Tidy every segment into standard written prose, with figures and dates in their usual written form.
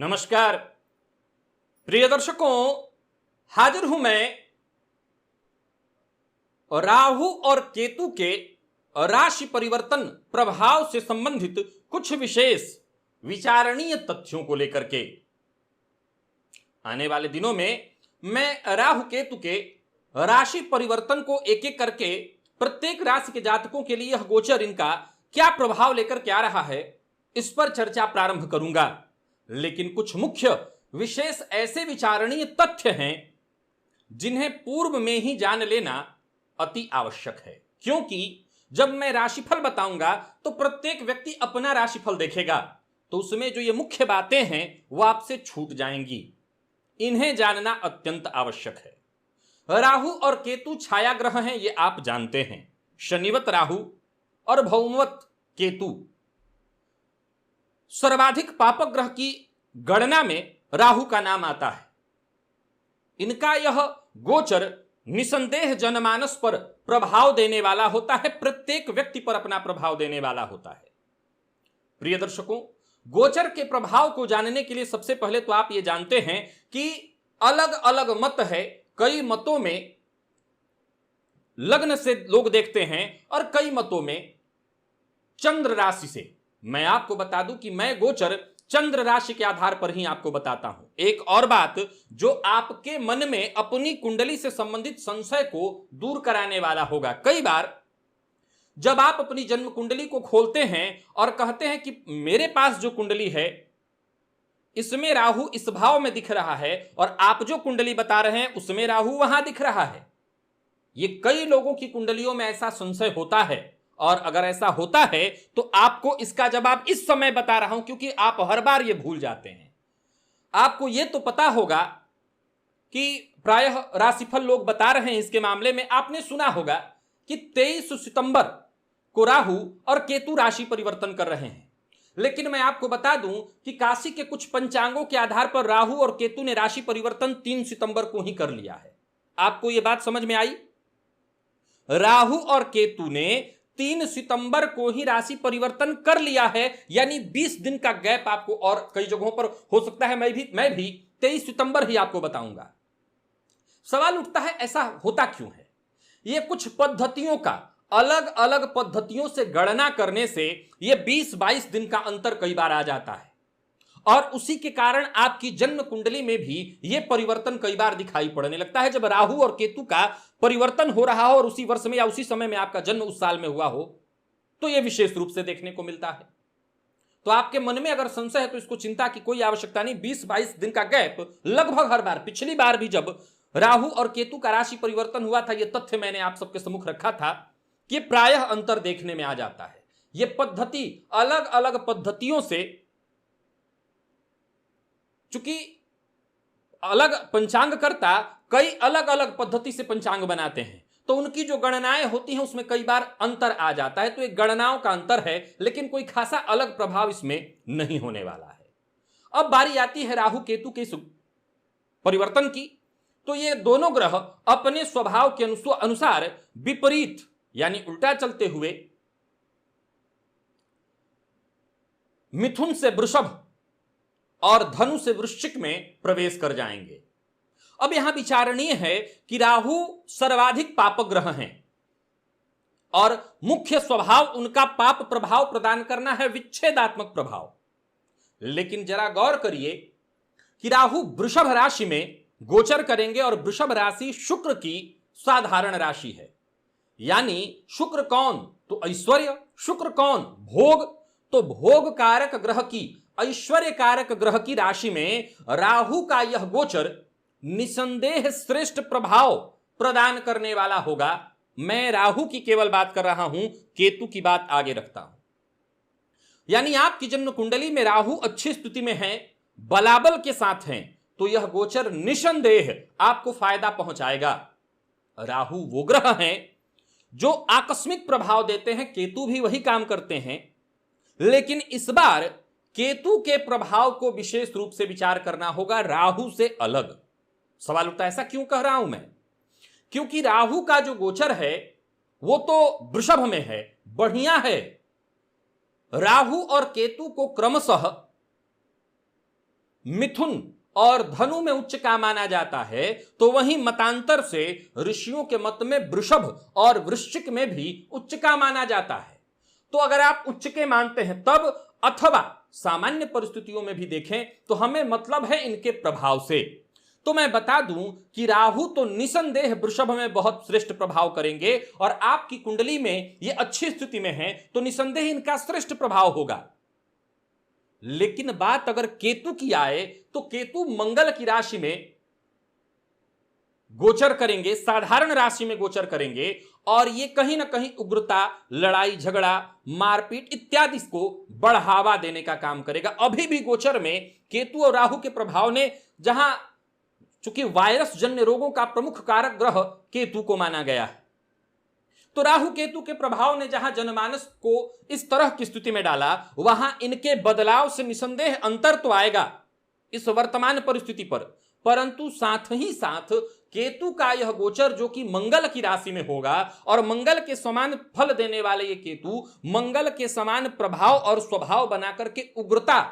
नमस्कार प्रिय दर्शकों, हाजिर हूं मैं राहु और केतु के राशि परिवर्तन प्रभाव से संबंधित कुछ विशेष विचारणीय तथ्यों को लेकर के। आने वाले दिनों में मैं राहु केतु के राशि परिवर्तन को एक एक करके प्रत्येक राशि के जातकों के लिए यह गोचर इनका क्या प्रभाव लेकर के आ रहा है, इस पर चर्चा प्रारंभ करूंगा। लेकिन कुछ मुख्य विशेष ऐसे विचारणीय तथ्य हैं जिन्हें पूर्व में ही जान लेना अति आवश्यक है, क्योंकि जब मैं राशिफल बताऊंगा तो प्रत्येक व्यक्ति अपना राशिफल देखेगा, तो उसमें जो ये मुख्य बातें हैं वो आपसे छूट जाएंगी। इन्हें जानना अत्यंत आवश्यक है। राहु और केतु छाया ग्रह हैं, ये आप जानते हैं। शनिवत राहु और भौमवत केतु सर्वाधिक पापक ग्रह की गणना में राहु का नाम आता है। इनका यह गोचर निसंदेह जनमानस पर प्रभाव देने वाला होता है, प्रत्येक व्यक्ति पर अपना प्रभाव देने वाला होता है। प्रिय दर्शकों, गोचर के प्रभाव को जानने के लिए सबसे पहले तो आप ये जानते हैं कि अलग अलग मत है। कई मतों में लग्न से लोग देखते हैं और कई मतों में चंद्र राशि से। मैं आपको बता दूं कि मैं गोचर चंद्र राशि के आधार पर ही आपको बताता हूं। एक और बात जो आपके मन में अपनी कुंडली से संबंधित संशय को दूर कराने वाला होगा। कई बार जब आप अपनी जन्म कुंडली को खोलते हैं और कहते हैं कि मेरे पास जो कुंडली है इसमें राहु इस भाव में दिख रहा है और आप जो कुंडली बता रहे हैं उसमें राहु वहां दिख रहा है, ये कई लोगों की कुंडलियों में ऐसा संशय होता है। और अगर ऐसा होता है तो आपको इसका जवाब इस समय बता रहा हूं, क्योंकि आप हर बार ये भूल जाते हैं। आपको ये तो पता होगा कि प्रायः राशिफल लोग बता रहे हैं, इसके मामले में आपने सुना होगा कि 23 सितंबर को राहु और केतु राशि परिवर्तन कर रहे हैं। लेकिन मैं आपको बता दूं कि काशी के कुछ पंचांगों के आधार पर राहु और केतु ने राशि परिवर्तन 3 सितंबर को ही कर लिया है। आपको यह बात समझ में आई? राहु और केतु ने 3 सितंबर को ही राशि परिवर्तन कर लिया है, यानी 20 दिन का गैप आपको, और कई जगहों पर हो सकता है मैं भी 23 सितंबर ही आपको बताऊंगा। सवाल उठता है ऐसा होता क्यों है? ये कुछ पद्धतियों का, अलग अलग पद्धतियों से गणना करने से ये 20-22 दिन का अंतर कई बार आ जाता है, और उसी के कारण आपकी जन्म कुंडली में भी यह परिवर्तन कई बार दिखाई पड़ने लगता है। जब राहु और केतु का परिवर्तन हो रहा हो और उसी वर्ष में या उसी समय में आपका जन्म उस साल में हुआ हो, तो यह विशेष रूप से देखने को मिलता है। तो आपके मन में अगर संशय है तो इसको चिंता की कोई आवश्यकता नहीं। 20-22 दिन का गैप लगभग हर बार, पिछली बार भी जब राहु और केतु का राशि परिवर्तन हुआ था, यह तथ्य मैंने आप सबके सम्मुख रखा था कि प्रायः अंतर देखने में आ जाता है। यह पद्धति अलग अलग पद्धतियों से, चूंकि अलग पंचांगकर्ता कई अलग अलग पद्धति से पंचांग बनाते हैं, तो उनकी जो गणनाएं होती हैं उसमें कई बार अंतर आ जाता है। तो एक गणनाओं का अंतर है, लेकिन कोई खासा अलग प्रभाव इसमें नहीं होने वाला है। अब बारी आती है राहु केतु के परिवर्तन की। तो ये दोनों ग्रह अपने स्वभाव के अनुसार विपरीत यानी उल्टा चलते हुए मिथुन से वृषभ और धनु से वृश्चिक में प्रवेश कर जाएंगे। अब यहां विचारणीय है कि राहु सर्वाधिक पापक ग्रह हैं और मुख्य स्वभाव उनका पाप प्रभाव प्रदान करना है, विच्छेदात्मक प्रभाव। लेकिन जरा गौर करिए कि राहु वृषभ राशि में गोचर करेंगे और वृषभ राशि शुक्र की साधारण राशि है। यानी शुक्र कौन? तो ऐश्वर्य। शुक्र कौन? भोग। तो भोग कारक ग्रह की, ऐश्वर्य कारक ग्रह की राशि में राहु का यह गोचर निसंदेह श्रेष्ठ प्रभाव प्रदान करने वाला होगा। मैं राहु की केवल बात कर रहा हूं, केतु की बात आगे रखता हूं। यानी आपकी जन्म कुंडली में राहु अच्छी स्थिति में है, बलाबल के साथ हैं, तो यह गोचर निसंदेह आपको फायदा पहुंचाएगा। राहु वो ग्रह हैं जो आकस्मिक प्रभाव देते हैं, केतु भी वही काम करते हैं। लेकिन इस बार केतु के प्रभाव को विशेष रूप से विचार करना होगा, राहु से अलग। सवाल उठता है ऐसा क्यों कह रहा हूं मैं? क्योंकि राहु का जो गोचर है वो तो वृषभ में है, बढ़िया है। राहु और केतु को क्रमशः मिथुन और धनु में उच्च का माना जाता है, तो वहीं मतांतर से ऋषियों के मत में वृषभ और वृश्चिक में भी उच्च का माना जाता है। तो अगर आप उच्च के मानते हैं तब, अथवा सामान्य परिस्थितियों में भी देखें तो हमें मतलब है इनके प्रभाव से। तो मैं बता दूं कि राहु तो निसंदेह वृषभ में बहुत श्रेष्ठ प्रभाव करेंगे, और आपकी कुंडली में ये अच्छी स्थिति में है तो निसंदेह इनका श्रेष्ठ प्रभाव होगा। लेकिन बात अगर केतु की आए तो केतु मंगल की राशि में गोचर करेंगे, साधारण राशि में गोचर करेंगे, और ये कहीं ना कहीं उग्रता, लड़ाई झगड़ा, मारपीट इत्यादि को बढ़ावा देने का काम करेगा। अभी भी गोचर में केतु और राहु के प्रभाव ने, जहां चूंकि वायरस जन्य रोगों का प्रमुख कारक ग्रह केतु को माना गया है, तो राहु केतु के प्रभाव ने जहां जनमानस को इस तरह की स्थिति में डाला, वहां इनके बदलाव से निसंदेह अंतर तो आएगा इस वर्तमान परिस्थिति पर, परंतु साथ ही साथ केतु का यह गोचर जो कि मंगल की राशि में होगा, और मंगल के समान फल देने वाले ये केतु मंगल के समान प्रभाव और स्वभाव बनाकर के उग्रता,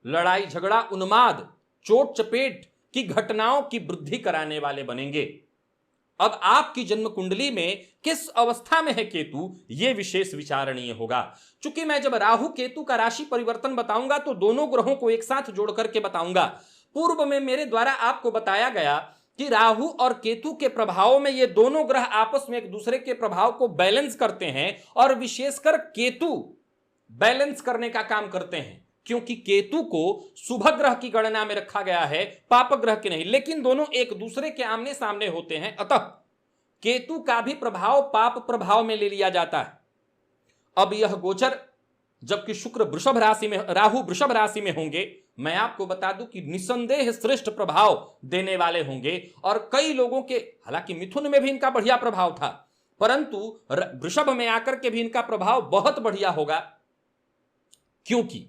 लड़ाई झगड़ा, उन्माद, चोट चपेट की घटनाओं की वृद्धि कराने वाले बनेंगे। अब आपकी जन्म कुंडली में किस अवस्था में है केतु, यह विशेष विचारणीय होगा। चूंकि मैं जब राहु केतु का राशि परिवर्तन बताऊंगा तो दोनों ग्रहों को एक साथ जोड़ करके बताऊंगा। पूर्व में मेरे द्वारा आपको बताया गया कि राहु और केतु के प्रभावों में ये दोनों ग्रह आपस में एक दूसरे के प्रभाव को बैलेंस करते हैं, और विशेषकर केतु बैलेंस करने का काम करते हैं, क्योंकि केतु को शुभ ग्रह की गणना में रखा गया है, पाप ग्रह के नहीं। लेकिन दोनों एक दूसरे के आमने सामने होते हैं, अतः केतु का भी प्रभाव पाप प्रभाव में ले लिया जाता है। अब यह गोचर जबकि शुक्र वृषभ राशि में, राहु वृषभ राशि में होंगे, मैं आपको बता दूं कि निसंदेह श्रेष्ठ प्रभाव देने वाले होंगे। और कई लोगों के, हालांकि मिथुन में भी इनका बढ़िया प्रभाव था, परंतु वृषभ में आकर के भी इनका प्रभाव बहुत बढ़िया होगा, क्योंकि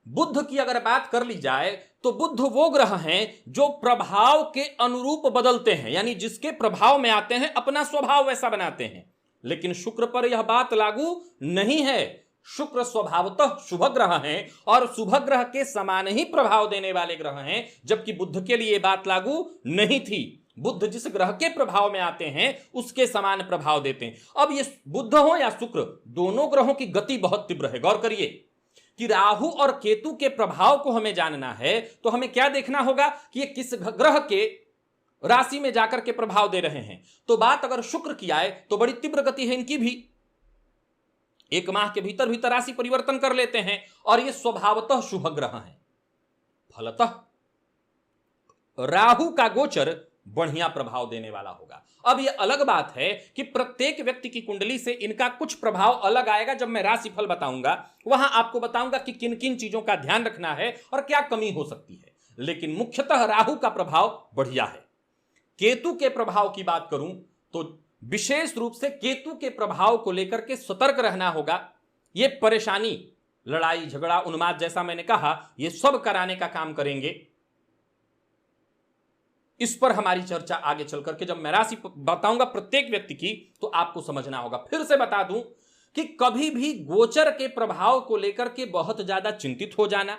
बुध की अगर बात कर ली जाए तो बुध वो ग्रह हैं जो प्रभाव के अनुरूप बदलते हैं, यानी जिसके प्रभाव में आते हैं अपना स्वभाव वैसा बनाते हैं। लेकिन शुक्र पर यह बात लागू नहीं है। शुक्र स्वभावतः शुभ ग्रह हैं और शुभ ग्रह के समान ही प्रभाव देने वाले ग्रह हैं, जबकि बुध के लिए बात लागू नहीं थी। बुध जिस ग्रह के प्रभाव में आते हैं उसके समान प्रभाव देते हैं। अब ये बुध हो या शुक्र, दोनों ग्रहों की गति बहुत तीव्र है। गौर करिए कि राहु और केतु के प्रभाव को हमें जानना है तो हमें क्या देखना होगा कि ये किस ग्रह के राशि में जाकर के प्रभाव दे रहे हैं। तो बात अगर शुक्र की आए तो बड़ी तीव्र गति है इनकी भी, एक माह के भीतर भीतर राशि परिवर्तन कर लेते हैं, और ये स्वभावतः शुभ ग्रह हैं। फलतः राहु का गोचर बढ़िया प्रभाव देने वाला होगा। अब यह अलग बात है कि प्रत्येक व्यक्ति की कुंडली से इनका कुछ प्रभाव अलग आएगा। जब मैं राशिफल बताऊंगा वहां आपको बताऊंगा कि किन किन चीजों का ध्यान रखना है और क्या कमी हो सकती है। लेकिन मुख्यतः राहु का प्रभाव बढ़िया है। केतु के प्रभाव की बात करूं तो विशेष रूप से केतु के प्रभाव को लेकर के सतर्क रहना होगा। यह परेशानी, लड़ाई झगड़ा, उन्माद, जैसा मैंने कहा, यह सब कराने का काम करेंगे। इस पर हमारी चर्चा आगे चल करके जब मैं राशि बताऊंगा प्रत्येक व्यक्ति की तो आपको समझना होगा। फिर से बता दूं कि कभी भी गोचर के प्रभाव को लेकर के बहुत ज्यादा चिंतित हो जाना,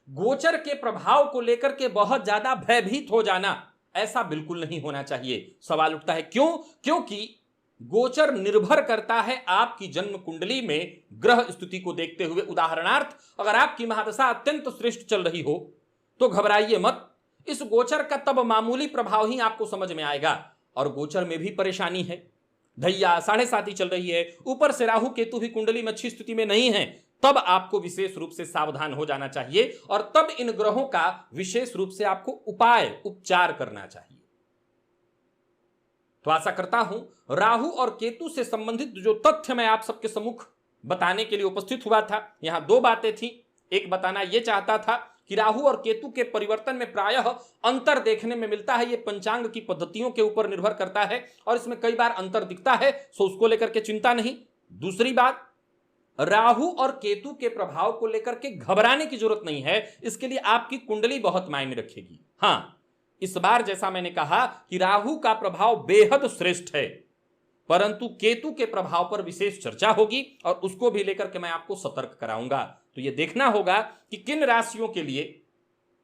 गोचर के प्रभाव को लेकर के बहुत ज्यादा भयभीत हो जाना, ऐसा बिल्कुल नहीं होना चाहिए। सवाल उठता है क्यों? क्योंकि गोचर निर्भर करता है आपकी जन्म कुंडली में ग्रह स्थिति को देखते हुए। उदाहरणार्थ, अगर आपकी महादशा अत्यंत श्रेष्ठ चल रही हो तो घबराइए मत, इस गोचर का तब मामूली प्रभाव ही आपको समझ में आएगा। और गोचर में भी परेशानी है, धैया 7.5 चल रही है, ऊपर से राहु केतु भी कुंडली में अच्छी स्थिति में नहीं है, तब आपको विशेष रूप से सावधान हो जाना चाहिए और तब इन ग्रहों का विशेष रूप से आपको उपचार करना चाहिए। तो आशा करता हूं राहु और केतु से संबंधित जो तथ्य मैं आप सबके सम्मुख बताने के लिए उपस्थित हुआ था, यहां 2 बातें थी। एक बताना यह चाहता था कि राहु और केतु के परिवर्तन में प्रायः अंतर देखने में मिलता है। यह पंचांग की पद्धतियों के ऊपर निर्भर करता है और इसमें कई बार अंतर दिखता है, सो उसको लेकर के चिंता नहीं। दूसरी बात, राहु और केतु के प्रभाव को लेकर के घबराने की जरूरत नहीं है, इसके लिए आपकी कुंडली बहुत मायने रखेगी। हां, इस बार जैसा मैंने कहा कि राहु का प्रभाव बेहद श्रेष्ठ है, परंतु केतु के प्रभाव पर विशेष चर्चा होगी और उसको भी लेकर के मैं आपको सतर्क कराऊंगा। तो यह देखना होगा कि किन राशियों के लिए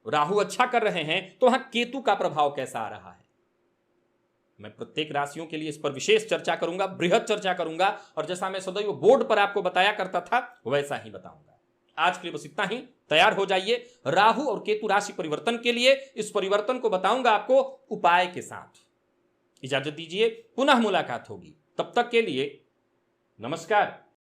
राहु अच्छा कर रहे हैं तो वहां केतु का प्रभाव कैसा आ रहा है। मैं प्रत्येक राशियों के लिए इस पर विशेष चर्चा करूंगा, बृहद चर्चा करूंगा, और जैसा मैं सदैव बोर्ड पर आपको बताया करता था वैसा ही बताऊंगा। आज के लिए बस इतना ही। तैयार हो जाइए राहु और केतु राशि परिवर्तन के लिए। इस परिवर्तन को बताऊंगा आपको उपाय के साथ। इजाजत दीजिए, पुनः मुलाकात होगी। तब तक के लिए नमस्कार।